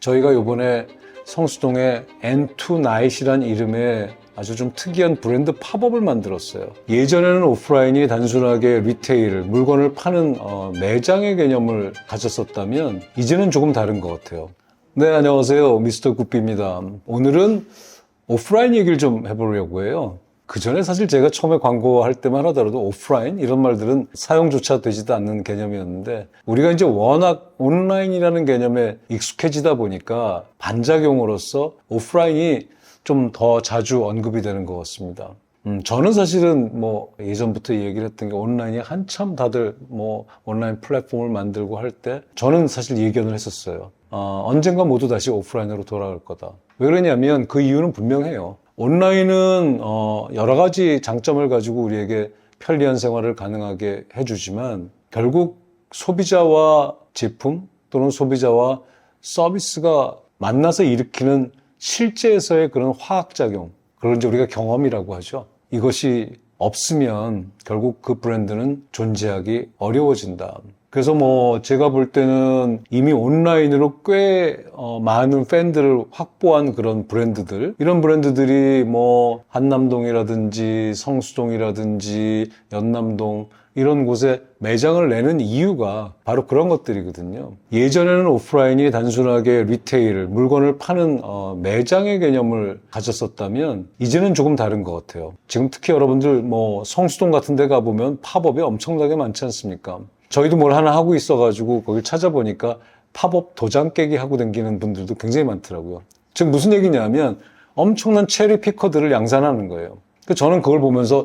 저희가 요번에 성수동에 N2Night이란 이름의 아주 좀 특이한 브랜드 팝업을 만들었어요. 예전에는 오프라인이 단순하게 리테일, 물건을 파는 매장의 개념을 가졌었다면 이제는 조금 다른 것 같아요. 네, 안녕하세요. 미스터 굿비입니다. 오늘은 오프라인 얘기를 좀 해보려고 해요. 그 전에 사실 제가 처음에 광고할 때만 하더라도 오프라인 이런 말들은 사용조차 되지도 않는 개념이었는데 우리가 이제 워낙 온라인이라는 개념에 익숙해지다 보니까 반작용으로서 오프라인이 좀 더 자주 언급이 되는 것 같습니다. 저는 사실은 예전부터 얘기를 했던 게 온라인이 한참 다들 온라인 플랫폼을 만들고 할 때 저는 사실 예견을 했었어요. 언젠가 모두 다시 오프라인으로 돌아갈 거다. 왜 그러냐면 그 이유는 분명해요. 온라인은 여러 가지 장점을 가지고 우리에게 편리한 생활을 가능하게 해주지만 결국 소비자와 제품 또는 소비자와 서비스가 만나서 일으키는 실제에서의 그런 화학작용, 그걸 이제 우리가 경험이라고 하죠. 이것이 없으면 결국 그 브랜드는 존재하기 어려워진다. 그래서 제가 볼 때는 이미 온라인으로 꽤 많은 팬들을 확보한 그런 브랜드들, 이런 브랜드들이 한남동이라든지 성수동이라든지 연남동 이런 곳에 매장을 내는 이유가 바로 그런 것들이거든요. 예전에는 오프라인이 단순하게 리테일, 물건을 파는 매장의 개념을 가졌었다면 이제는 조금 다른 것 같아요. 지금 특히 여러분들 성수동 같은 데 가보면 팝업이 엄청나게 많지 않습니까? 저희도 뭘 하나 하고 있어가지고 거길 찾아보니까 팝업 도장 깨기 하고 다니는 분들도 굉장히 많더라고요. 즉 무슨 얘기냐면 엄청난 체리 피커들을 양산하는 거예요. 저는 그걸 보면서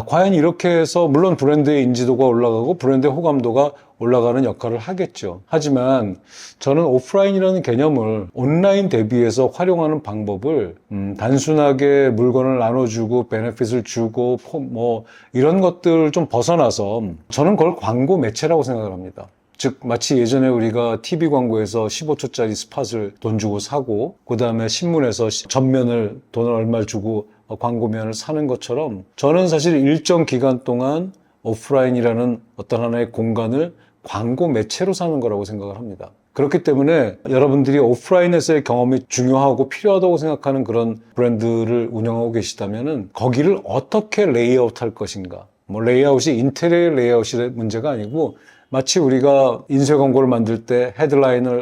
과연 이렇게 해서 물론 브랜드의 인지도가 올라가고 브랜드의 호감도가 올라가는 역할을 하겠죠. 하지만 저는 오프라인이라는 개념을 온라인 대비해서 활용하는 방법을 단순하게 물건을 나눠주고 베네핏을 주고 이런 것들 좀 벗어나서 저는 그걸 광고 매체라고 생각을 합니다. 즉 마치 예전에 우리가 TV 광고에서 15초짜리 스팟을 돈 주고 사고 그 다음에 신문에서 전면을 돈을 얼마 주고 광고면을 사는 것처럼 저는 사실 일정 기간 동안 오프라인이라는 어떤 하나의 공간을 광고 매체로 사는 거라고 생각을 합니다. 그렇기 때문에 여러분들이 오프라인에서의 경험이 중요하고 필요하다고 생각하는 그런 브랜드를 운영하고 계시다면은 거기를 어떻게 레이아웃 할 것인가. 레이아웃이 인테리어 레이아웃의 문제가 아니고 마치 우리가 인쇄 광고를 만들 때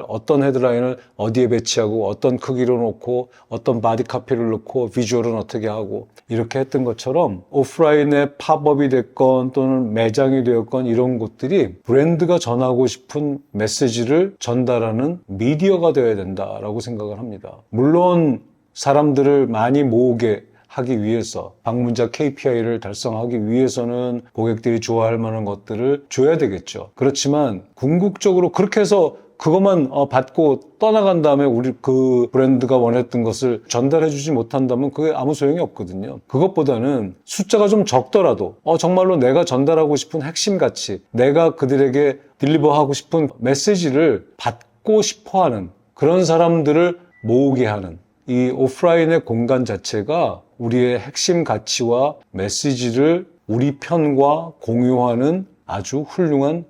어떤 헤드라인을 어디에 배치하고 어떤 크기로 놓고 어떤 바디 카피를 놓고 비주얼은 어떻게 하고 이렇게 했던 것처럼 오프라인의 팝업이 됐건 또는 매장이 되었건 이런 곳들이 브랜드가 전하고 싶은 메시지를 전달하는 미디어가 되어야 된다라고 생각을 합니다. 물론 사람들을 많이 모으게 하기 위해서 방문자 KPI를 달성하기 위해서는 고객들이 좋아할 만한 것들을 줘야 되겠죠. 그렇지만 궁극적으로 그렇게 해서 그것만 받고 떠나간 다음에 우리 그 브랜드가 원했던 것을 전달해 주지 못한다면 그게 아무 소용이 없거든요. 그것보다는 숫자가 좀 적더라도 정말로 내가 전달하고 싶은 핵심 가치, 내가 그들에게 딜리버하고 싶은 메시지를 받고 싶어하는 그런 사람들을 모으게 하는 이 오프라인의 공간 자체가 우리의 핵심 가치와 메시지를 우리 편과 공유하는 아주 훌륭한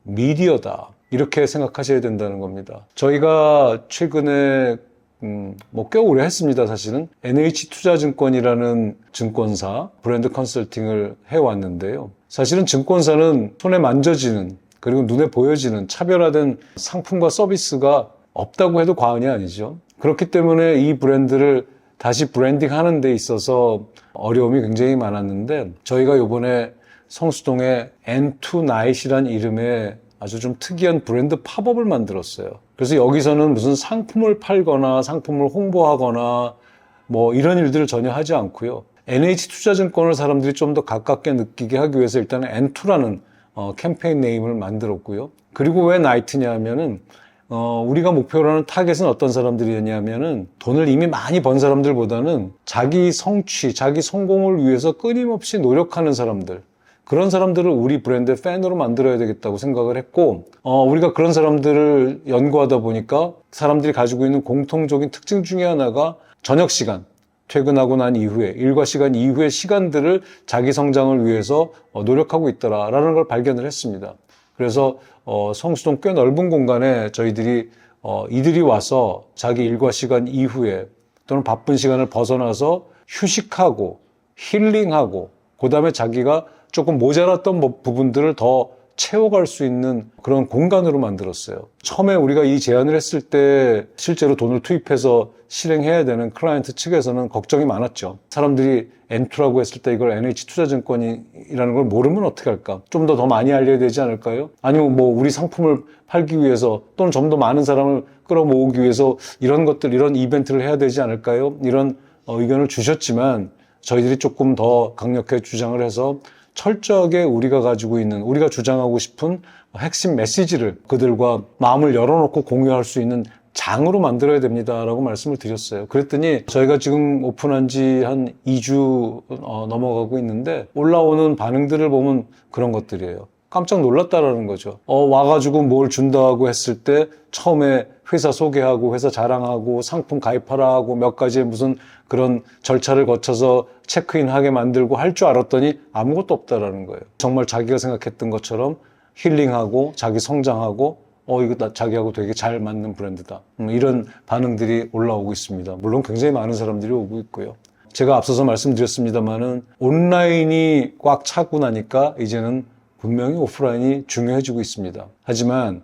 미디어다. 이렇게 생각하셔야 된다는 겁니다. 저희가 최근에 꽤 오래 했습니다. 사실은 NH투자증권이라는 증권사 브랜드 컨설팅을 해왔는데요. 사실은 증권사는 손에 만져지는 그리고 눈에 보여지는 차별화된 상품과 서비스가 없다고 해도 과언이 아니죠. 그렇기 때문에 이 브랜드를 다시 브랜딩하는 데 있어서 어려움이 굉장히 많았는데 저희가 요번에 성수동에 N2Night이란 이름의 아주 좀 특이한 브랜드 팝업을 만들었어요. 그래서 여기서는 무슨 상품을 팔거나 상품을 홍보하거나 이런 일들을 전혀 하지 않고요. NH투자증권을 사람들이 좀 더 가깝게 느끼게 하기 위해서 일단은 N2라는 캠페인 네임을 만들었고요. 그리고 왜 나이트냐 하면은 우리가 목표로 하는 타겟은 어떤 사람들이었냐면은 돈을 이미 많이 번 사람들보다는 자기 성취, 자기 성공을 위해서 끊임없이 노력하는 사람들. 그런 사람들을 우리 브랜드의 팬으로 만들어야 되겠다고 생각을 했고, 우리가 그런 사람들을 연구하다 보니까 사람들이 가지고 있는 공통적인 특징 중에 하나가 저녁 시간, 퇴근하고 난 이후에, 일과 시간 이후의 시간들을 자기 성장을 위해서 노력하고 있더라라는 걸 발견을 했습니다. 그래서 성수동 꽤 넓은 공간에 저희들이 이들이 와서 자기 일과 시간 이후에 또는 바쁜 시간을 벗어나서 휴식하고 힐링하고 그다음에 자기가 조금 모자랐던 부분들을 더 채워갈 수 있는 그런 공간으로 만들었어요. 처음에 우리가 이 제안을 했을 때 실제로 돈을 투입해서 실행해야 되는 클라이언트 측에서는 걱정이 많았죠. 사람들이 N2라고 했을 때 이걸 NH투자증권이라는 걸 모르면 어떻게 할까? 좀 더 많이 알려야 되지 않을까요? 아니면 뭐 우리 상품을 팔기 위해서 또는 좀 더 많은 사람을 끌어모으기 위해서 이런 것들, 이런 이벤트를 해야 되지 않을까요? 이런 의견을 주셨지만 저희들이 조금 더 강력하게 주장을 해서 철저하게 우리가 가지고 있는, 우리가 주장하고 싶은 핵심 메시지를 그들과 마음을 열어놓고 공유할 수 있는 장으로 만들어야 됩니다라고 말씀을 드렸어요. 그랬더니 저희가 지금 오픈한 지 한 2주 넘어가고 있는데 올라오는 반응들을 보면 그런 것들이에요. 깜짝 놀랐다라는 거죠. 와가지고 뭘 준다고 했을 때 처음에 회사 소개하고 회사 자랑하고 상품 가입하라 하고 몇 가지의 무슨 그런 절차를 거쳐서 체크인하게 만들고 할 줄 알았더니 아무것도 없다라는 거예요. 정말 자기가 생각했던 것처럼 힐링하고 자기 성장하고 이거 자기하고 되게 잘 맞는 브랜드다. 이런 반응들이 올라오고 있습니다. 물론 굉장히 많은 사람들이 오고 있고요. 제가 앞서서 말씀드렸습니다만은 온라인이 꽉 차고 나니까 이제는 분명히 오프라인이 중요해지고 있습니다. 하지만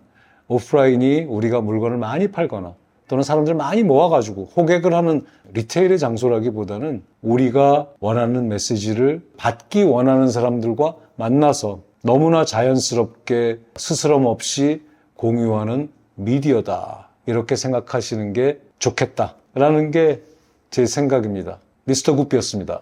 오프라인이 우리가 물건을 많이 팔거나 또는 사람들 많이 모아가지고 호객을 하는 리테일의 장소라기보다는 우리가 원하는 메시지를 받기 원하는 사람들과 만나서 너무나 자연스럽게 스스럼 없이 공유하는 미디어다. 이렇게 생각하시는 게 좋겠다라는 게 제 생각입니다. 미스터 굿비였습니다.